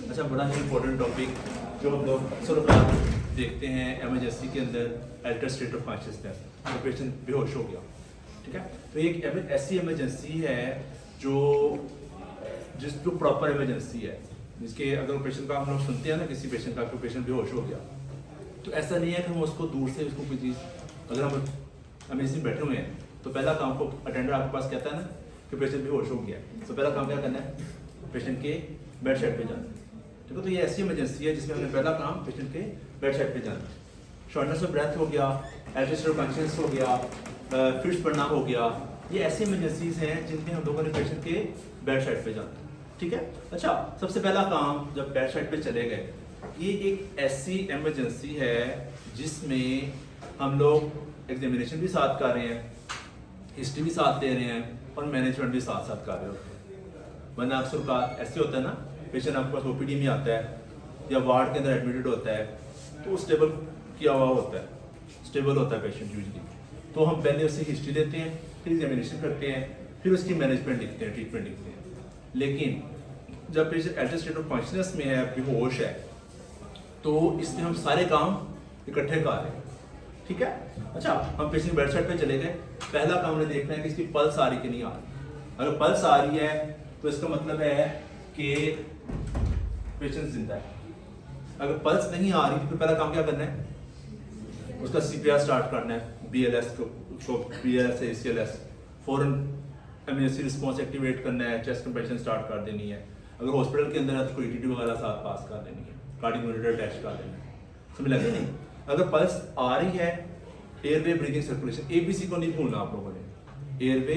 अच्छा, बड़ा ही important topic जो हम लोग अक्सर औक़ात देखते हैं एमरजेंसी के अंदर, अल्टर स्टेट ऑफ कॉन्शियसनेस, तो पेशेंट बेहोश हो गया। ठीक है, तो एक ऐसी एमरजेंसी है जो प्रॉपर एमरजेंसी है, जिसके अगर पेशेंट का हम लोग सुनते हैं ना, किसी पेशेंट का तो पेशेंट बेहोश हो गया, तो ऐसा नहीं है कि हम उसको दूर से उसको कोई चीज़, अगर हम इमरजेंसी बैठे हुए हैं तो पहला काम को अटेंडर आपके पास कहता है ना कि पेशेंट बेहोश हो गया, तो पहला काम क्या करना है, पेशेंट के बेड साइड पे जाना। ठीक है, तो ये ऐसी इमरजेंसी है जिसमें हमने पहला काम पेशेंट के बेड साइड पे जाना। शॉर्टनेस ऑफ ब्रेथ हो गया, अल्टर स्टेट ऑफ कॉन्शियसनेस हो गया, फिट्स पड़ना हो गया, ये ऐसी इमरजेंसीज हैं जिनमें हम लोगों ने पेशेंट के बेड साइड पे जाना। ठीक है, अच्छा, सबसे पहला काम जब बेड साइड पे चले गए, ये एक ऐसी इमरजेंसी है जिसमें हम लोग एग्जामिनेशन भी साथ कर रहे हैं, हिस्ट्री भी साथ दे रहे हैं और मैनेजमेंट भी साथ साथ कर रहे होते हैं। वरना अक्सर का ऐसे होता है ना, पेशेंट आपके पास ओपीडी में आता है या वार्ड के अंदर एडमिटेड होता है, तो स्टेबल किया हुआ होता है, स्टेबल होता है पेशेंट यूजली, तो हम पहले उससे हिस्ट्री लेते हैं, फिर एग्जामिनेशन करते हैं, फिर उसकी मैनेजमेंट लिखते हैं, ट्रीटमेंट लिखते हैं। लेकिन जब patient alter state of consciousness में है, बेहोश है, तो इसमें हम सारे काम इकट्ठे कर रहे हैं। ठीक है, अच्छा, हम पेशेंट बेड साइड पे चले गए, पहला काम हमने देखना है कि इसकी पल्स आ रही कि नहीं आ रही। अगर पल्स आ रही है तो इसका मतलब है कि पेशेंट जिंदा है। अगर पल्स नहीं आ रही तो पहला काम क्या करना है, उसका सीपीआर स्टार्ट करना है, बीएलएस को बीएलएस एसीएलएस, फौरन इमरजेंसी रिस्पॉन्स एक्टिवेट करना है, चेस्ट कंप्रेशन स्टार्ट कर देनी है। अगर हॉस्पिटल के अंदर है तो कोई ईटीटी वगैरह साथ पास कर देनी है, कार्डियक मॉनिटर टेस्ट कर देना है। समझ लगे नहीं? अगर पल्स आ रही है, एयरवे ब्रीदिंग सर्कुलेशन, एबीसी को नहीं भूलना आप लोगों ने, एयरवे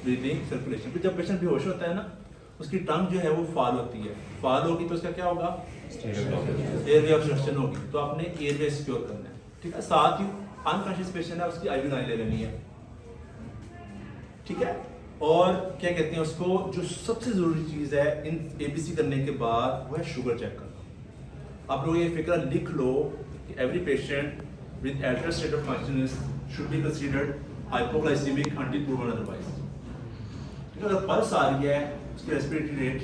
ब्रीदिंग सर्कुलेशन। फिर जब पेशेंट बेहोश होता है ना, उसकी टंग जो है वो फाल होती है, फाल होगी तो उसका क्या होगा, एयरवे ऑब्स्ट्रक्शन होगी, तो आपने एयरवे सिक्योर करना है। ठीक है, साथ ही अनकॉन्शियस पेशेंट है, उसकी आईवी लाइन ले लेनी है। ठीक है, और क्या कहते हैं उसको, जो सबसे जरूरी चीज है इन एबीसी करने के बाद, वो है शुगर चेक करना। आप लोग ये फिक्र लिख लो कि every patient with alter state of consciousness should be considered hypoglycemic until proven otherwise. अगर पल्स आ रही है, उसकी रेस्पिरेटरी रेट,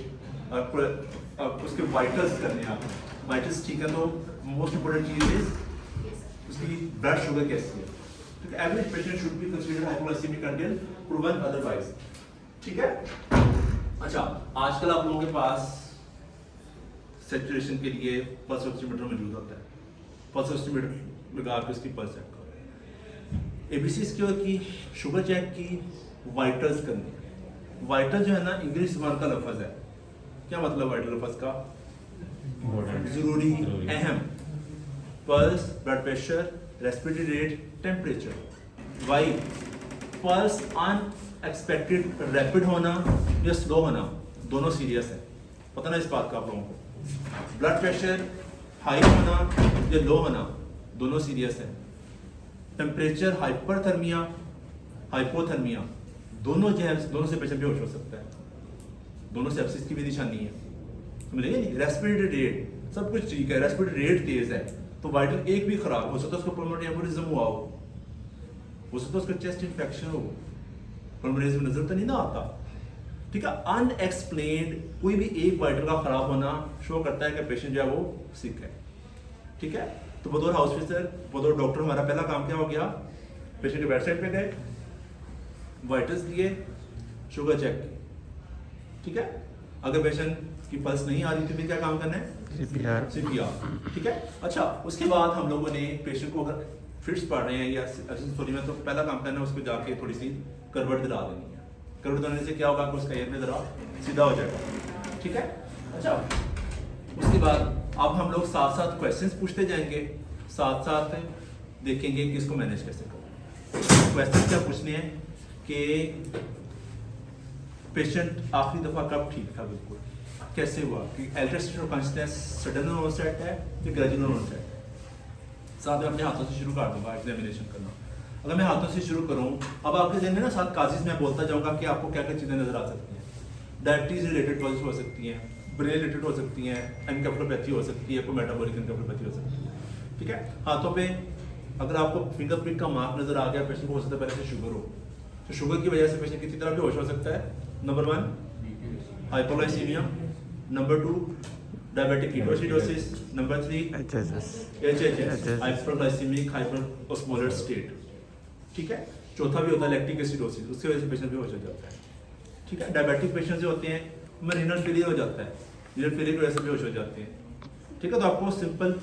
उसके वाइटल्स करने हैं, आप वाइटल्स ठीक है, तो मोस्ट इंपोर्टेंट चीज इज उसकी ब्लड शुगर कैसी है। Average patient should be considered hypoglycemic until proven otherwise. ठीक है, अच्छा, आजकल आप लोगों के पास सैचुरेशन के लिए पल्स ऑक्सीमीटर मौजूद होता है, पल्स ऑक्सीमीटर लगा के उसकी पल्स चेक करो, एबीसी सिक्योर की, शुगर चेक की, वाइटल्स करनी। वाइटल जो है ना, इंग्लिश जबान का लफ्ज है। क्या मतलब वाइटल लफ्ज का? जरूरी, अहम। Pulse, blood pressure, respiratory rate, temperature. Why? Pulse unexpected rapid होना या स्लो होना, दोनों सीरियस है, पता ना इस बात का आप लोगों को। ब्लड प्रेशर हाई होना या लो होना, दोनों सीरियस है। टेम्परेचर, हाइपरथर्मिया, हाइपोथर्मिया, दोनों जो है, दोनों से पेशेंट बेहोश हो सकता है, दोनों सेप्सिस की भी निशानी है। समझिए नहीं? रेस्पिरेटरी रेट सब कुछ ठीक है, रेस्पिरेटरी रेट तेज है, तो वाइटल एक भी खराब हो सकता है, उसको पल्मोनरी एम्बोलिज्म हुआ हो सकता है, उसका चेस्ट इन्फेक्शन हो, पल्मोनरी में नजर तो नहीं ना आता। ठीक है, अनएक्सप्लेन्ड कोई भी एक वाइटल का खराब होना शो करता है कि पेशेंट जो है वो सिक है। ठीक है, तो बतौर हाउस ऑफिसर, बतौर डॉक्टर, हमारा पहला काम क्या हो गया, पेशेंट के बेड साइड पे गए, वाइटल्स लिए, शुगर चेक की। ठीक है, अगर पेशेंट की पल्स नहीं आ रही तो फिर क्या काम करना है, सीपीआर। ठीक है, अच्छा, उसके बाद हम लोगों ने पेशेंट को अगर फिट्स पड़ रहे हैं या सॉरी में, तो पहला काम करना है उसको जाके थोड़ी सी करवट दिला देनी है। करवट दिलाने से क्या होगा कि उसका एयर में जरा सीधा हो जाएगा। ठीक है, अच्छा, उसके बाद अब हम लोग साथ साथ क्वेश्चंस पूछते जाएंगे, साथ साथ देखेंगे कि इसको मैनेज कैसे करें। क्वेश्चन क्या पूछने हैं कि पेशेंट आखिरी दफा कब ठीक था, बिल्कुल कैसे हुआ, कि alter state of consciousness sudden onset है कि ग्रेजुअल ऑनसेट है। साथ में अपने हाथों से शुरू कर दूंगा एग्जामिनेशन करना। अगर मैं हाथों से शुरू करूं, अब आपके जहन में ना साथ काजिज में बोलता जाऊंगा कि आपको क्या क्या चीज़ें नजर आ सकती हैं। डायबिटीज रिलेटेड कॉजेज हो सकती हैं, ब्रेन रिलेटेड हो सकती हैं, एनकेफेलोपैथी हो सकती है, कोई मेटाबॉलिक एनकेफेलोपैथी हो सकती है। ठीक है, हाथों पे अगर आपको फिंगरप्रिंट का मार्क नजर आ गया, पेशेंट को हो सकता है पहले से शुगर हो, तो शुगर की वजह से पेशेंट किसी तरह भी होश हो सकता है। Number 1 hypoglycemia, number 2 diabetic ketoacidosis, number 3 HHS hyperglycemic hyperosmolar state, ठीक है। चौथा भी होता है लैक्टिक एसिडोसिस, उसकी वजह से पेशेंट बेहोश हो जाता है, ठीक है। डायबिटिक पेशेंट जो होते हैं उनमें रीनल फेलियर हो जाता है, रीनल फेलियर की वजह से बेहोश हो जाते हैं, ठीक है। तो आपको सिंपल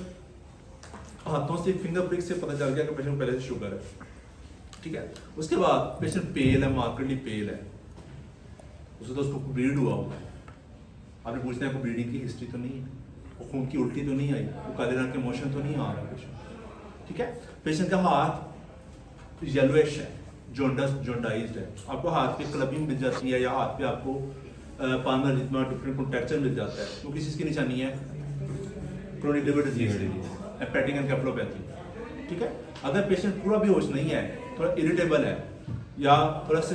हाथों से फिंगर प्रिक से पता चल गया कि पेशेंट को पहले से शुगर है, ठीक है। उसके बाद पेशेंट पेल है, मार्केटली पेल है, उससे तो उसको ब्लीड हुआ होगा, आपने पूछना है को ब्लीडिंग की हिस्ट्री तो नहीं है, वो खून की उल्टी तो नहीं आई, वो काले रंग के मोशन तो नहीं आ रहा पेशेंट, ठीक है। पेशेंट का हाथ येलोइश है, जोंडाइज्ड है, आपको हाथ पे क्लबिंग मिल जाती है या हाथ पे आपको पाल्मर रिदमा डिफरेंट कॉन्ट्रैक्शन मिल जाता है, वो किस चीज़ की निशानी है, chronic liver disease, hepatic encephalopathy, ठीक है। अगर पेशेंट पूरा बेहोश नहीं है, थोड़ा इरिटेबल है या थोड़ा सा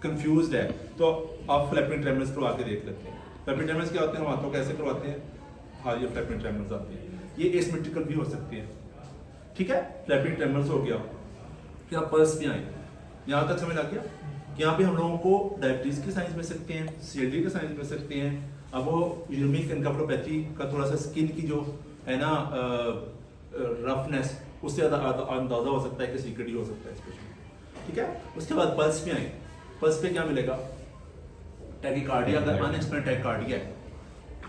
कंफ्यूज्ड है, तो आप फ्लैपिंग ट्रेमर्स करवा के देख लेते हैं। फ्लैपिंग ट्रेमर्स क्या होते हैं, हम हाथों कैसे करवाते हैं, हाँ ये फ्लैपिंग ट्रेमर्स आते हैं, ये एसिमेट्रिकल भी हो सकती है, ठीक है। फ्लैपिंग ट्रेमर्स हो गया, फिर आप पल्स भी आए, यहाँ तक समझ आ गया कि यहाँ पे हम लोगों को डायबिटीज के साइंस मिल सकते हैं, CLD के साइंस मिल सकते हैं। अब वो यूरिमिक एनकेफेलोपैथी का थोड़ा सा स्किन की जो है ना रफनेस, उससे अंदाजा हो सकता है कि सीक्रेट हो सकता है स्पेशली, ठीक है। उसके बाद पल्स पे आए, पल्स पे क्या मिलेगा, टैकीकार्डिया, अगर अनएक्सप्लेन्ड टैकीकार्डिया है,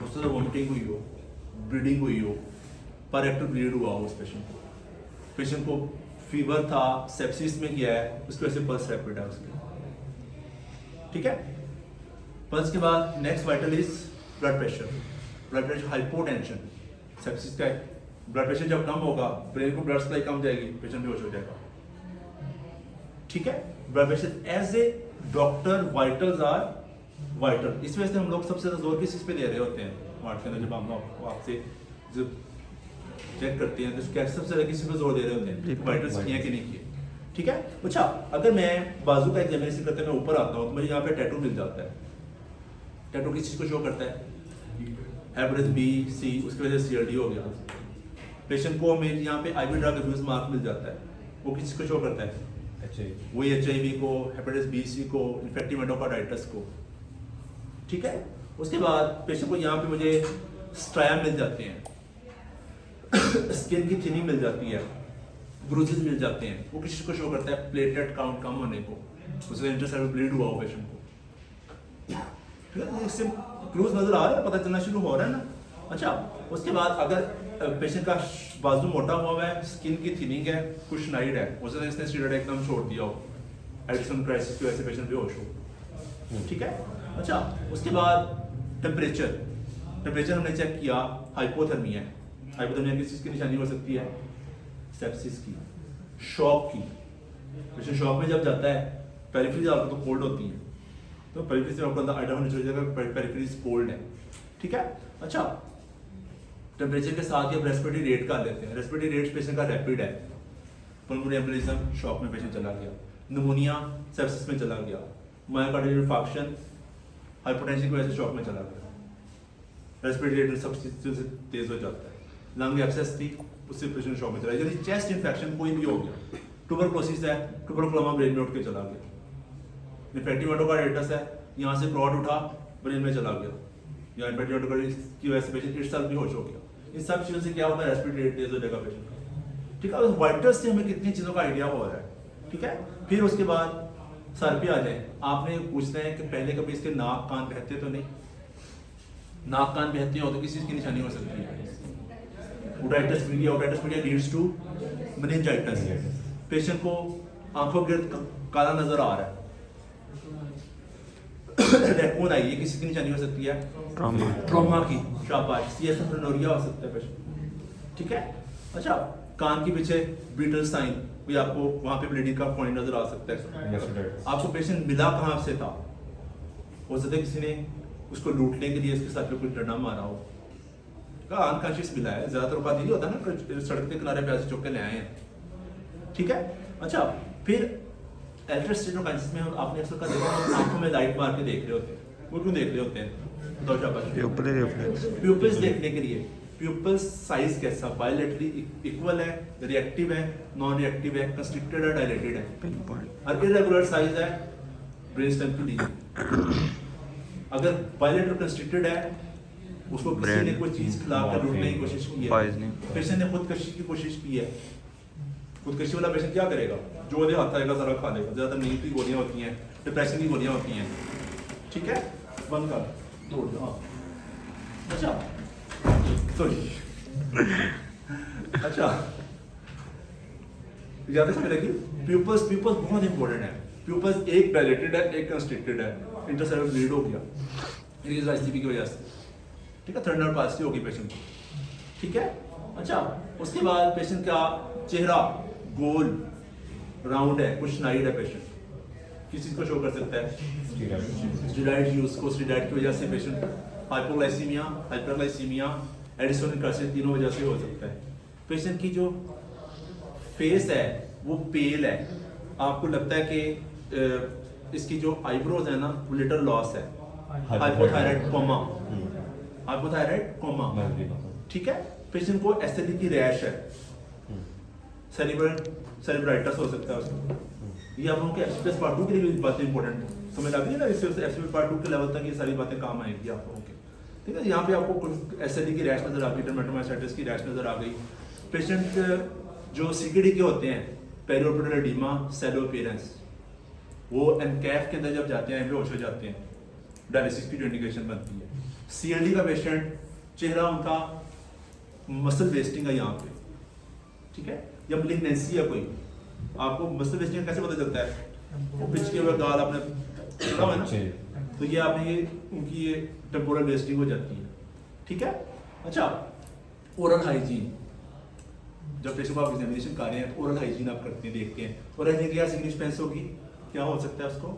उससे तो वोमिटिंग हुई हो, ब्लीडिंग हुई हो, पर रेक्टल ब्लीड हुआ हो उस पेशेंट को फीवर था, सेप्सिस में गया है, उसकी वजह से पल्स रैपिड है उसकी, ठीक है। पल्स के बाद next vital is blood pressure hypotension, sepsis का है, ब्लड प्रेशर जब कम होगा ब्रेन को ब्लड सप्लाई कम जाएगी, पेशेंट बेहोश हो जाएगा, ठीक है। Blood pressure as a doctor vitals are vital, इस वजह से हम लोग सबसे ज्यादा जोर किस चीज पे दे रहे होते हैं वार्ड के अंदर, जब हम आपसे जब चेक करते हैं तो सबसे ज्यादा किसी पे जोर दे रहे होते हैं, वाइटल्स किए कि नहीं किए, ठीक है। अच्छा, अगर मैं बाजू का एग्जामिनेशन करते मैं ऊपर आता हूँ तो मुझे यहाँ पे टैटू मिल जाता है, टैटू किस चीज को शो करता है, हेपेटाइटिस बी सी, उसकी वजह से CLD हो गया। पेशेंट को मेरे यहाँ पे IV ड्रग अब्यूज मार्क मिल जाता है, वो किस चीज को शो करता है, वही HIV को, हेपेटाइटिस B C को, इन्फेक्टिव एंडोकार्डाइटिस को, ठीक है। उसके बाद पेशेंट को यहाँ पे मुझे स्ट्राया मिल जाते हैं, स्किन की थिनिंग मिल जाती है, ब्रूजेस मिल जाते हैं, वो किसी को शो करता है प्लेटलेट काउंट कम होने को, उससे इंटरसेल्युलर ब्लीड हुआ हो पेशेंट को, ठीक है। इससे क्लूज नजर आ रहा है, पता चलना शुरू हो रहा है ना। अच्छा, उसके बाद अगर पेशेंट का बाजू मोटा हुआ है, स्किन की थिनिंग है, कुछ नाइड है, उससे इसने स्टीरॉयड एकदम छोड़ दिया हो, एडिसन क्राइसिस की वजह से पेशेंट बेहोश हो, ठीक है। अच्छा, उसके बाद टेम्परेचर हमने चेक किया, हाइपोथर्मिया है, हाइपोथर्मिया किस चीज़ की निशानी हो सकती है, सेप्सिस की, शॉक की, पेशेंट शॉक में जब जाता है, पेरिफेरीज आपको तो कोल्ड होती है, तो पेरिफेरीज में आपको अंदर आइडिया होना चाहिए पेरिफेरीज कोल्ड है, ठीक है। अच्छा, टेम्परेचर के साथ ही आप रेस्पिरेटरी रेट का लेते हैं, रेस्पिरेटरी रेट पेशेंट का रैपिड है, पल्मोनरी एम्बोलिज्म शॉक में पेशेंट चला गया, निमोनिया सेप्सिस में चला गया, मायोकार्डियल इंफार्क्शन हाइपोटेंशन की वजह से शॉक में चला गया, रेस्पिरेटरी रेट सब चीज़ से तेज हो जाता है, लंग एब्सेस थी उससे पेशेंट शॉक में चला गया, यदि चेस्ट इन्फेक्शन कोई भी हो गया, ट्यूबरकुलोसिस है, ट्यूबरकुलोमा ब्रेन में उठ के चला गया, इन्फेक्टिव एंडोकार्डाइटिस है, यहाँ से क्लॉट उठा ब्रेन में चला गया, या इन्फेक्टिव एंडोकार्डाइटिस की वजह से पेशेंट इटसेल्फ बेहोश हो गया। इन सब चीज़ों से क्या होता है, रेस्पिरेटरी रेट तेज हो जाएगा पेशेंट का, ठीक है। वाइटल्स से हमें कितनी चीज़ों का आइडिया हो रहा है, ठीक है। फिर उसके बाद सर पे आ जाए, आपने पूछना है कि पहले कभी इसके नाक कान बहते तो नहीं, नाक कान बहते हो तो किस चीज़ की निशानी हो सकती है, otitis media leads to meningitis, patient को आंखों गिर्द काला नजर आ रहा है, रैकून आई, ये किसी की निशानी हो सकती है, ट्रॉमा की, शाबाश, सिएसएफरेनोरिया हो सकता है पेशेंट, ठीक है। अच्छा, कान के पीछे बीटल साइन भी आपको वहाँ पे ब्लीडिंग का पॉइंट नजर आ सकता है, आपको पेशेंट मिला कहाँ से था, हो सकता है किसी ने उसको लूटने के लिए इसके साथ में कोई डंडा मारा हो, अनकॉन्शियस मिला है, ज्यादातर बात यही होता है ना, सड़क के किनारे पे ऐसे चौक के ले आए हैं, ठीक है। अच्छा, फिर एल्ट्रेस स्टेनोकाइसिस में आपने अक्सर का देखा आंखों में लाइट मार के देख रहे होते हैं, वो क्यों देख रहे होते हैं, बताओ शाबाश, प्यूपिल्स देखने के लिए, प्यूपिल्स साइज कैसा, बायलैटरली इक्वल है, रिएक्टिव है, नॉन रिएक्टिव है, कंस्ट्रिक्टेड है, डायलेटेड है, और इरेगुलर साइज है, ब्रेन स्टेम की लीजन, अगर बायलेटरल कंस्ट्रिक्टेड है, उसको किसी ने कोई चीज़ खिला कर लूटने की कोशिश की है, पेशेंट ने खुदकशी की कोशिश की है, खुदकशी वाला पेशेंट क्या करेगा? जो दे हाथ आएगा सारा खा लेगा। ज़्यादातर नींद की गोलियाँ होती हैं, डिप्रेशन की गोलियाँ होती हैं, ठीक है, बंद कर तोड़ दो। हाँ अच्छा सॉरी अच्छा याद समझ लगी। प्यूपल्स बहुत इंपॉर्टेंट है। प्यूपल्स एक डायलेटेड है, एक कंस्ट्रिक्टेड है, इंटरसेप्ट ब्लीड हो गया रीज आईसीपी की वजह से, ठीक है, थर्ड पास होगी पेशेंट को, ठीक है। अच्छा उसके बाद पेशेंट का चेहरा गोल राउंड है, कुछ नाइड है, पेशेंट किस चीज़ को शो कर सकता है? स्टेरॉइड यूज को, स्टेरॉइड की वजह से पेशेंट हाइपोग्लाइसीमिया, हाइपरग्लाइसीमिया, एडिसोनिक क्राइसिस, तीनों वजह से हो सकता है। पेशेंट की जो फेस है वो पेल है, आपको लगता है कि इसकी जो आईब्रोज है ना वो लिटिल लॉस है, हाइपोथायराइड कोमा, हाइपोथायराइड कोमा, ठीक है। पेशेंट को एसिडी की रैश है, सेरिब्राइटिस हो सकता है उसको। ये आप लोगों के एफसीपीएस पार्ट 2 के लिए भी बातें इंपॉर्टेंट है, समझ आ गई ना, इससे एफसीपीएस पार्ट 2 के लेवल तक ये सारी बातें काम आएंगी आप लोगों के, ठीक है। यहाँ पे आपको एसिडी की रैश नजर आ गई, डर्मेटोमाइसाइटिस की रैश नजर आ गई। पेशेंट जो सीकेडी के होते हैं, पेरिऑर्बिटल एडिमा, सेलो अपीयरेंस, वो एनकैफ के अंदर जब जाते हैं बेहोश हो जाते हैं, डायलिसिस की जो इंडिकेशन बनती है। सीएलडी का पेशेंट, चेहरा उनका मसल वेस्टिंग है यहाँ पे, ठीक है, या मलिग्नेंसी है कोई, आपको मसल वेस्टिंग कैसे पता चलता है? वो पिछले हुए गाल आपने सुना है ना, तो ये आपने ये उनकी ये टेम्पोरल वेस्टिंग हो जाती है, ठीक है। अच्छा ओरल हाइजीन, जब पेशेंट को आप एग्जामिनेशन कर रहे हैं तो ओरल हाइजीन आप करते हैं, देखते हैं ओरल हाइजीन क्या सिग्निफिकेंस होगी, क्या हो सकता है उसको?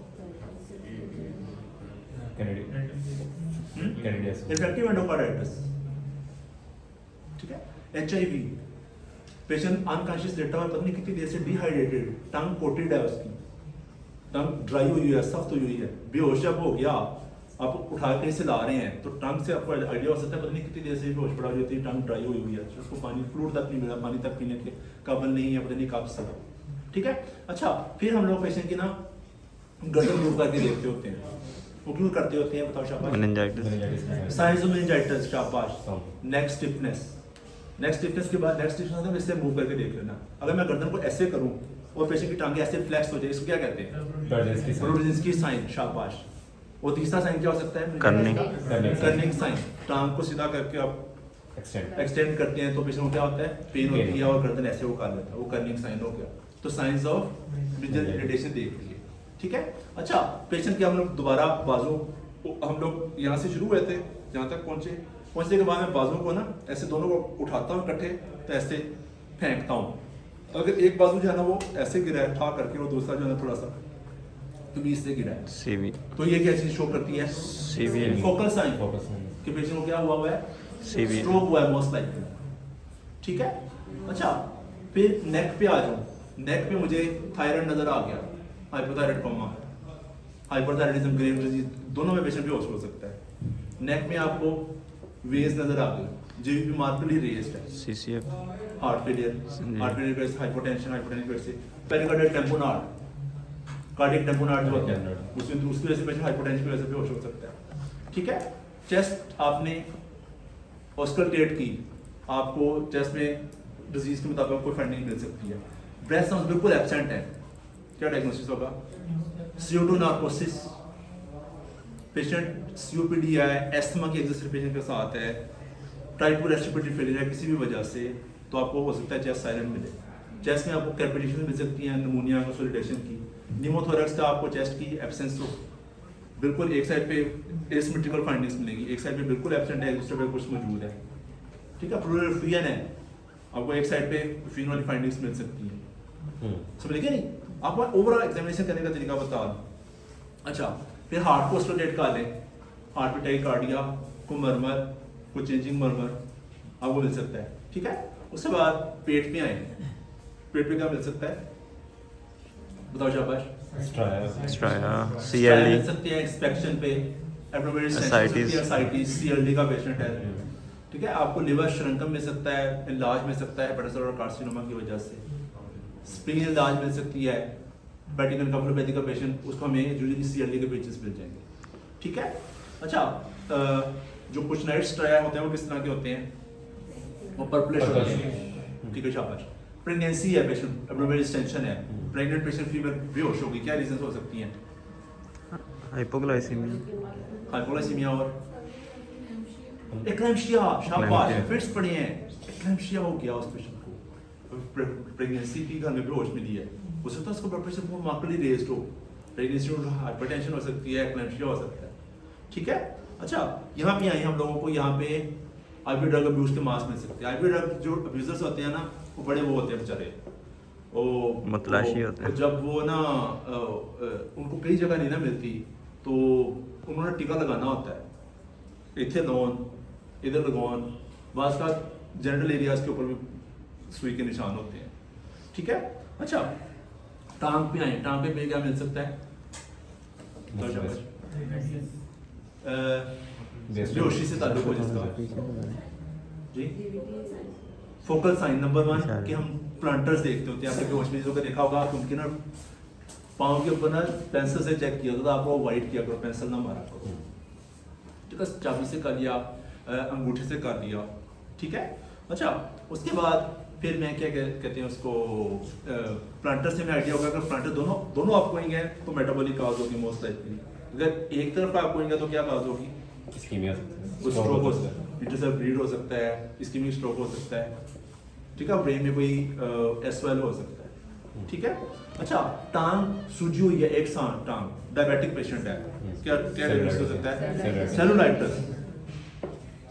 इन्फेक्टिव एंडोकार्डाइटिस, ठीक है। एचआईवी, पेशेंट अनकॉन्शियस लेटा हुआ, पता नहीं कितनी देर से डिहाइड्रेटेड, टंग कोटेड है, उसकी टंग ड्राई हुई है, सख्त हुई है, बेहोश जब हो गया, आप उठा के से ला रहे हैं तो टंग से आपको आइडिया हो सकता है पता नहीं कितनी देर से बेहोश पड़ा हुई थी, टंग ड्राई हुई है, उसको पानी फ्लूइड तक नहीं मिला, पानी तक पीने के काबिल नहीं है, पता नहीं कब से, ठीक है। अच्छा फिर हम लोग पेशेंट की ना गर्दन मूव करके देखते होते हैं, वो क्यों करते होते हैं बताओ शाबाश? साइंस ऑफ मेनिंजाइटिस, शाबाश। नेक स्टिफनेस, नेक स्टिफनेस के बाद नेक स्टिफनेस में इससे मूव करके देख लेना। अगर मैं गर्दन को ऐसे करूं और पेशेंट की टांगे ऐसे फ्लेक्स हो जाए, इसको क्या कहते हैं? ब्रोडेंस्की साइन, शाबाश। और तीसरा साइन क्या हो सकता है? कर्निंग साइन, टांग को सीधा करके आप एक्सटेंड करते हैं तो पेशेंट को क्या होता है? पेन होती है और गर्दन ऐसे वो कर लेता है, वो कर्निंग साइन हो गया। तो साइंस ऑफ मेनिंजाइटिस देख लीजिए, ठीक है। अच्छा पेशेंट के हम लोग दोबारा बाजू, हम लोग यहाँ से शुरू हुए थे, जहाँ तक पहुँचने के बाद मैं बाजुओं को ना ऐसे दोनों को उठाता हूँ इकट्ठे, तो ऐसे फेंकता हूँ। अगर एक बाजू जो है ना वो ऐसे गिरा है ठा करके, और दूसरा जो है ना थोड़ा सा तो बीच से गिरा है, सीवी, तो ये क्या चीज शो करती है? सीवी, फोकल साइन, कि पेशेंट को क्या हुआ है? सीवी, स्ट्रोक हुआ है मोस्ट लाइकली, ठीक है। अच्छा फिर नेक पे आ जाऊँ, नेक पे मुझे थायराइड नजर आ गया, hypothyroid coma, hyperthyroidism, grave disease, दोनों में पेशेंट बेहोश हो सकता है। नेक में आपको वेज नजर आ गई, जीबीपी मार्केटली रेज्ड है, सीसीएफ, हार्ट फेलियर की वजह से, हाइपोटेंशन की वजह से, पेरिकार्डियल टेम्पोनार्ड, कार्डियक टेम्पोनार्ड जो होता है उसमें, उसकी वजह से पेशेंट हाइपोटेंशन की वजह से बेहोश हो सकता है, ठीक है। चेस्ट आपने ऑस्कल्टेट की, आपको चेस्ट में डिजीज के मुताबिक कोई फाइंडिंग मिल सकती है। ब्रेस्ट साउंड बिल्कुल एब्सेंट है, क्या डायग्नोसिस होगा? सीओटोनार्कोसिस, पेशेंट सीओपीडी है, एस्थमा की एक्सरसाइजेशन के साथ है, टाइप 2 रेस्पिरेटरी फेलियर है किसी भी वजह से, तो आपको हो सकता है चेस्ट साइलेंट मिले। चेस्ट में आपको कैपिटेशन मिल सकती है, निमोनिया, कंसोलिडेशन की, निमोथोरैक्स का आपको चेस्ट की एब्सेंस हो, बिल्कुल एक साइड पे एसिमेट्रिकल फाइंडिंग्स मिलेगी, एक साइड पे बिल्कुल एब्सेंट है, दूसरे पे कुछ मौजूद है, ठीक है। प्लूरल फियन है, आपको एक साइड पे फिन वाली फाइंडिंग्स मिल सकती है, समझ गए नहीं? आपको ओवरऑल एग्जामिनेशन करने का तरीका बता दूं। अच्छा फिर हार्ट को ऑस्टोलेट कर लें, हार्ट पे टाइकार्डिया, को मरमर, को चेंजिंग मरमर आपको मिल सकता है, ठीक है। उसके बाद पेट पे आए, पेट पे क्या मिल सकता है बताओ शाबाश? सीएलडी मिल सकती है, इंस्पेक्शन पे एब्डोमिनल एसाइटिस, सीएलडी का पेशेंट है, ठीक है। आपको लिवर श्रंकम मिल सकता है, इलाज मिल सकता है हेपेटोसेलुलर कार्सिनोमा की वजह से, स्प्लीन इलाज मिल सकती है, वेटिकन कफलोपैथी का पेशेंट, उसको हमें यूजुअली सीएलडी के पेशेंट्स मिल जाएंगे, ठीक है। अच्छा, जो कुछ नाइट स्ट्राया होते हैं वो किस तरह के होते हैं? वो पर्पलिश होते हैं, ठीक है शाबाश। प्रेगनेंसी है, पेशेंट एब्डोमिनल डिस्टेंशन है, प्रेग्नेंट पेशेंट फीमेल बेहोश होगी, क्या रीजंस हो सकती हैं? हाइपोग्लाइसीमिया और एक्लैम्पशिया, शाबाश, फिट्स पड़े हैं, एक्लैम्पशिया हो गया उस पेशेंट को, प्रेगनेंसी की घर में बेहोश मिली है, हो सकता है उसका ब्लड प्रेशर बहुत मार्केटली रेज्ड हो, प्रेगनेंसी में हाइपरटेंशन हो सकती है, एक्लैम्पशिया हो सकता है, ठीक है। अच्छा, यहाँ पे आए हम लोगों को यहाँ पे आईवी ड्रग अब्यूज के मास मिल सकते हैं। आईवी ड्रग जो अब्यूजर्स होते हैं ना, वो बड़े वो होते हैं बेचारे, वो मतलाशी होते हैं। जब वो ना उनको कई जगह नहीं ना मिलती तो उन्होंने टीका लगाना होता है, इथेनॉन इधर लगवान, बास का जनरल एरियाज के ऊपर भी सुई के निशान होते हैं, ठीक है। अच्छा, टांग पे आए, टांग पे क्या मिल सकता है? बेहोशी से ताल्लुक हो जिसका जी, फोकल साइन नंबर 1 कि हम प्लांटर्स देखते होते हैं, आपने बेहोश मरीजों को देखा होगा, उनके ना पाँव के ऊपर ना पेंसिल से चेक किया तो आपको वाइट किया करो, पेंसिल ना मारा करो, ठीक है, चाबी से कर लिया, अंगूठे से कर लिया, ठीक है। अच्छा, उसके बाद फिर मैं क्या कहते हैं उसको, प्लांटर से मैं आइडिया होगा, अगर प्लांटर दोनों आपको होंगे तो मेटाबॉलिक काज होगी मोस्ट लाइकली, अगर एक तरफ आपको होंगे तो क्या काज होगी? इस्कीमिया, स्ट्रोक हो सकता है, इंटरसेप्ट ब्लीड हो सकता है, इस्कीमिक स्ट्रोक हो सकता है, ठीक है, ब्रेन में कोई एसवेल हो सकता है, ठीक है। अच्छा, टांग सूजी हुई है, एक सांस टांग, डायबिटिक पेशेंट है, क्या क्या हो सकता है?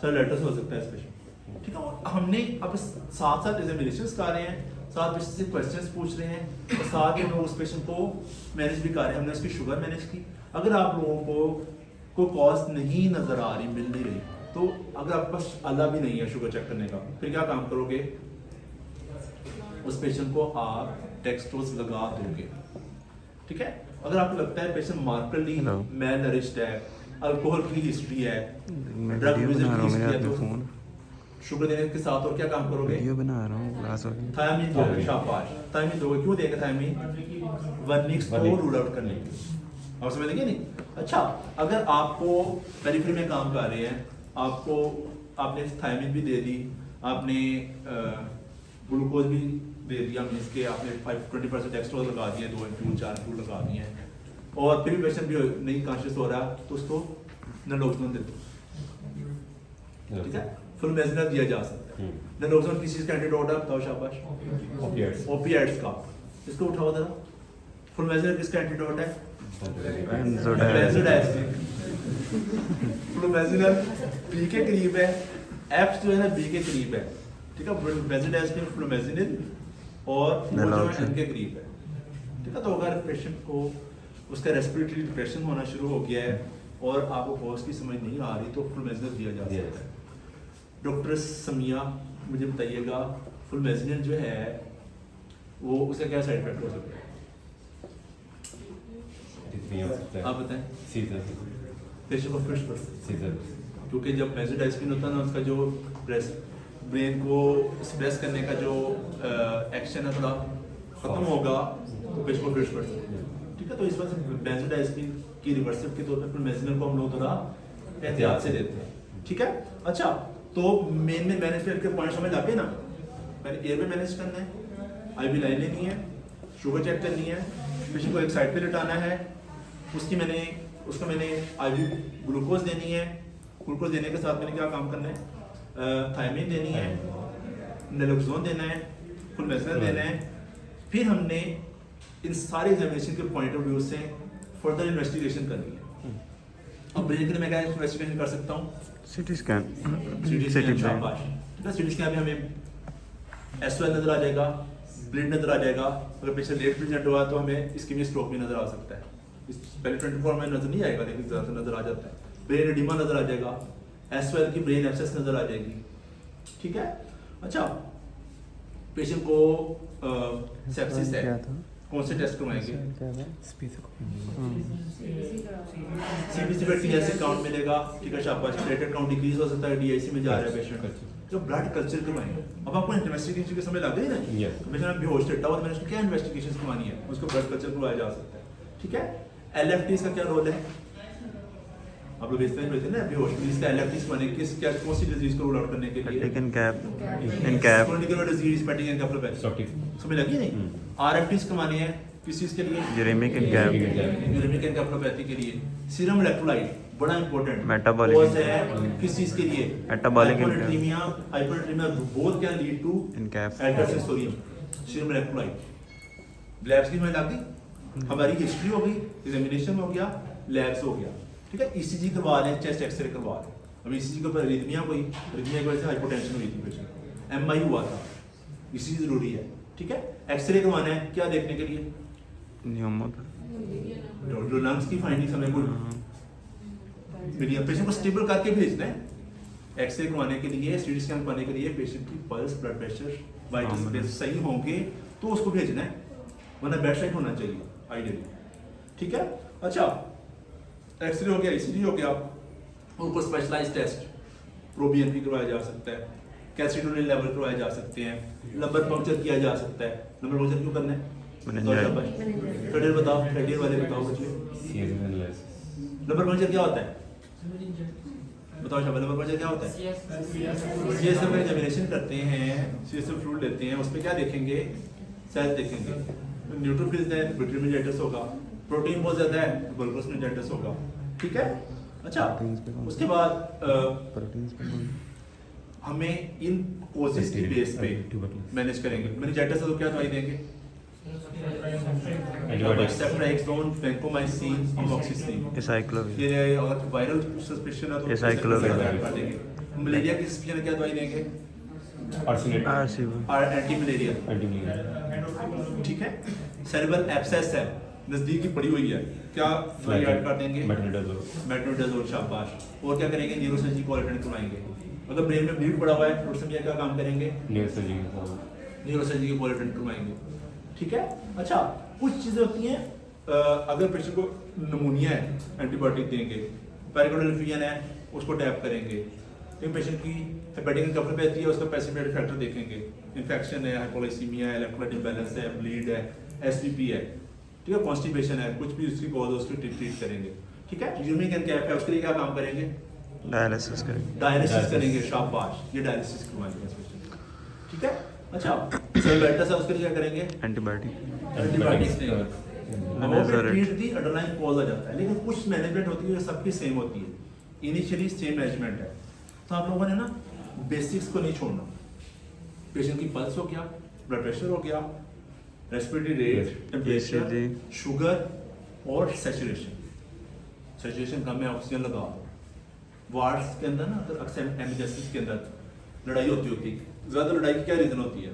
सेलुलाइटिस हो सकता है इस पेशेंट, ठीक है। हमने अब साथ साथ एग्जामिनेशंस कर रहे हैं, साथ में से क्वेश्चंस पूछ रहे हैं, और साथ ही हम लोग उस पेशेंट को मैनेज भी कर रहे हैं, हमने उसकी शुगर मैनेज की। अगर आप लोगों को कोई कॉस्ट नहीं नजर आ रही, मिल नहीं रही, तो अगर आपके पास आला भी नहीं है शुगर चेक करने का, फिर क्या काम करोगे? उस पेशेंट को आप डेक्सट्रोज लगा दोगे, ठीक है। अगर आपको लगता है पेशेंट मार्करली मैल नरिश्ड है, अल्कोहल की हिस्ट्री है, ड्रग यूजेज की हिस्ट्री है, तो शुगर देने के साथ और क्या काम करोगे? वीडियो बना रहा हूँ, थायमीन दोगे, शाबाश, थायमीन दोगे। क्यों देंगे थायमीन? वर्निक्स को रूल आउट करने के लिए, आप समझ लेंगे नहीं? अच्छा, अगर आपको पेरिफेरी में काम कर रहे हैं, आपने थायमीन भी दे दी, आपने ग्लूकोज भी दे दिया, मीन्स के आपने 20% डेक्सट्रोज लगा दिए, 2 इंफ्यूल 4 इंफ्यूल लगा दिए हैं, और फिर भी पेशेंट भी नहीं कॉन्शियस हो रहा, तो उसको नलोक्सोन दे दो, ठीक है, फ्लूमेज़िनल दिया जा सकता है। नलोक्सोन किस चीज़ का एंटीडोट है? बताओ शाबाश। ओपिएट्स का, इसको उठाओ जरा। फ्लूमेज़िनल किसका एंटीडोट है? बेंजोडाइज़पिन। फ्लूमेज़िनल बी के करीब है, एफ जो है ना बी के करीब है, ठीक है, बेंजोडाइज़पिन, फ्लूमेज़िनल और एन के करीब है, ठीक है। तो अगर पेशेंट को उसका रेस्पिरेटरी डिप्रेशन होना शुरू हो गया है और आपको कॉज की समझ नहीं आ रही, तो फ्लूमेज़िनल दिया जा सकता है। डॉक्टर समिया मुझे बताइएगा, फ्लूमेज़िनल जो है वो उसका क्या साइड इफेक्ट हो सकता है? आप बताएं। पेशेंट को फिट्स पड़ता है, क्योंकि जब बेंजोडाइज़पिन होता है ना, उसका जो ब्रेन को स्प्रेस करने का जो एक्शन है थोड़ा खत्म होगा, तो पेशेंट को फिट्स पड़ता है, ठीक है। तो इस वजह से बेंजोडाइज़पिन की रिवर्सिव के तौर पर फ्लूमेज़िनल को हम लोग थोड़ा एहतियात से देते हैं, ठीक है। अच्छा, तो मेन में मैनेजमेंट के पॉइंट समझ आते हैं ना, पहले एयर में मैनेज करना है, आईवी लाइन लेनी है, शुगर चेक करनी है, पेशेंट को एक साइड पे लिटाना है, उसको मैंने आईवी ग्लूकोज देनी है, ग्लूकोज देने के साथ मैंने क्या काम करना है? थायमीन देनी है, नलोक्सोन देना है, फ्लूमेज़िनल देना है। फिर हमने इन सारे एग्जामिनेशन के पॉइंट ऑफ व्यू से फर्दर इन्वेस्टिगेशन करनी है। अब ब्रेन के लिए मैं क्या इन्वेस्टिगेशन कर सकता हूँ? सिटी स्कैन, सिटी स्कैन में हमें एसवेल नजर आ जाएगा, ब्लीड नजर आ जाएगा, अगर पेशेंट लेट प्रेजेंट हुआ तो हमें इस्कीमिक स्ट्रोक भी नजर आ सकता है। पहले 24 में नजर नहीं आएगा, लेकिन ज़्यादा नजर आ जाता है। ब्रेन एडिमा नजर आ जाएगा, एसवेल की ब्रेन एब्सेस नजर आ जाएगी, ठीक है। अच्छा, पेशेंट को सेप्सिस है, कौन से टेस्ट करवाएंगे? सीबीसी पे टीएससी काउंट मिलेगा, ठीक है, शाबाश। प्लेटलेट काउंट डिक्रीज हो सकता है, डीआईसी में जा रहा है पेशेंट, जो ब्लड कल्चर करवाएंगे। अब आपको इन्वेस्टिगेशन के समय लग गई ना, पेशेंट बेहोश लेटा हुआ, मैंने उसको क्या इन्वेस्टिगेशन करवानी है, उसको ब्लड कल्चर करवाया जा सकता है, ठीक है। एलएफटी का क्या रोल है? आप लोग भेजते हैं ना बेहोश इसका एलएफटी बने किस क्या कौन सी डिजीज को रूल आउट करने के लिए in cap chronic disease fatigue encephalopathy समझ लगी नहीं आरएफटीज कमाने हैं किस चीज के लिए uremic in cap uremic encephalopathy के लिए सीरम इलेक्ट्रोलाइट बड़ा इंपॉर्टेंट Metabolic कॉज है किस चीज के लिए Metabolic hypernatremia both can lead to in cap altered sensorium serum electrolyte labs की में लगी हमारी हिस्ट्री हो गई एग्जामिनेशन हो गया लैब्स हो गया ठीक है ईसीजी करवा रहे हैं चेस्ट एक्सरे करवा रहे हैं अब ईसीजी के ऊपर अरिथमिया की वजह से हाइपोटेंशन हुई थी पेशेंट एमआई हुआ था ईसीजी जरूरी है ठीक है एक्सरे करवाना है क्या देखने के लिए pneumonia जो लंग्स की फाइंडिंग हमें कोई मीडियम पेशेंट को स्टेबल करके भेजना है एक्सरे करवाने के लिए सीटी स्कैन करवाने के लिए पेशेंट की पल्स ब्लड प्रेशर वाइटल्स सही होंगे तो उसको भेजना है वरना बेड साइड होना चाहिए आइडियली ठीक है अच्छा एक्सरे हो गया ईसीजी हो गया उनको स्पेशलाइज्ड टेस्ट प्रोबीएनपी करवाया जा सकता है कैल्सिटोनिन लेवल करवाए जा सकते हैं लंबर पंक्चर किया जा सकता है लंबर पंक्चर क्यों करना है फेडरल बताओ फेडरल वाले बताओ बच्चे लंबर पंक्चर क्या होता है बताओ शाबाश लंबर पंक्चर क्या होता है सीएसएफ में एग्जामिनेशन करते हैं सीएसएफ फ्लूइड लेते हैं उस पे क्या देखेंगे सेल देखेंगे न्यूट्रोफिल्स है विट्रियो मेनिंजाइटिस होगा प्रोटीन बहुत ज्यादा है ग्लूकोज मेनिंजाइटिस होगा ठीक है अच्छा उसके बाद हमें इन कोजेस की बेस पे मैनेज करेंगे मेनिंजाइटिस तो क्या दवाई देंगे सेफ्ट्राइक्सोन वैंकोमाइसिन अमोक्सिसिलिन acyclovir ये और वायरल सस्पेंशन है तो acyclovir मलेरिया की सस्पेंशन है क्या दवाई देंगे RCV और एंटी मलेरिया ठीक है सेरेब्रल एब्सेस है नजदीक ही पड़ी हुई है क्या दवाई ऐड कर देंगे मेट्रोनिडाजोल शाबाश और क्या करेंगे न्यूरोसर्जरी को अटेंड करवाएंगे अगर ब्रेन में ब्लीड पड़ा हुआ है तो उस समय क्या काम करेंगे न्यूरोसर्जरी को अटेंड करवाएंगे ठीक है अच्छा कुछ चीजें होती हैं अगर पेशेंट को निमोनिया है एंटीबायोटिक देंगे पैराकार्डियल इन्फ्यूजन है उसको टैप करेंगे एक पेशेंट की हेपेटिक एंकेफेलोपैथी है उसका प्रेसिपिटेटिंग फैक्टर देखेंगे इन्फेक्शन है हाइपोग्लाइसीमिया है इलेक्ट्रोलाइट इंबैलेंस है ब्लीड है एसवीपी है ठीक है कॉन्स्टिपेशन है कुछ भी उसकी कॉज है उसको ट्रीट करेंगे ठीक है यूरिक एनकेफ है उसके लिए क्या काम करेंगे dialysis करेंगे शाबाश ये डायलिसिस करवाएंगे ठीक है अच्छा सेल्यूलाइटिस है उसके लिए क्या करेंगे antibiotic एंटीबायोटिक्स देंगे वो ट्रीट दी अंडरलाइन कॉज आ जाता है लेकिन कुछ मैनेजमेंट होती है सबकी सेम होती है इनिशियली सेम मैनेजमेंट है तो आप लोगों ने ना बेसिक्स को नहीं छोड़ना पेशेंट की पल्स हो गया ब्लड प्रेशर हो गया रेस्पिरेटरी रेट टेम्परेचर शुगर और सैचुरेशन कम है ऑक्सीजन लगाओ वार्ड्स के अंदर ना अगर अक्सर एमरजेंसी के अंदर लड़ाई होती ज़्यादा लड़ाई की क्या रीज़न होती है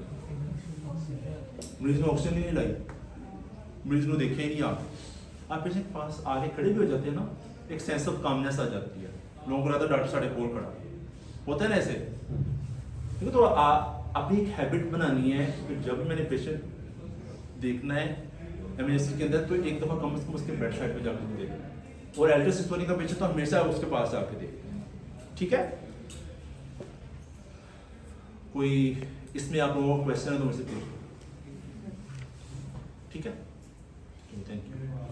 मरीज में ऑक्सीजन नहीं लाई मरीज ने देखे ही नहीं आप पेशेंट के पास आगे खड़े भी हो जाते हैं ना एक सेंस ऑफ कामनेस आ जाती है लोगों को लगता है डॉक्टर साढ़े कोल खड़ा होता है ना ऐसे देखो तो अपनी एक हैबिट बनानी है कि जब भी मैंने पेशेंट देखना है एमरजेंसी के अंदर तो एक दफ़ा कम से कम उसके बेड साइड पे जाकर देखें और एल्ट्रासिस्टोनी का पेशेंट तो हमेशा उसके पास जाके देखें ठीक है कोई इसमें आप लोगों को क्वेश्चन है तो मुझसे पूछो ठीक है थैंक यू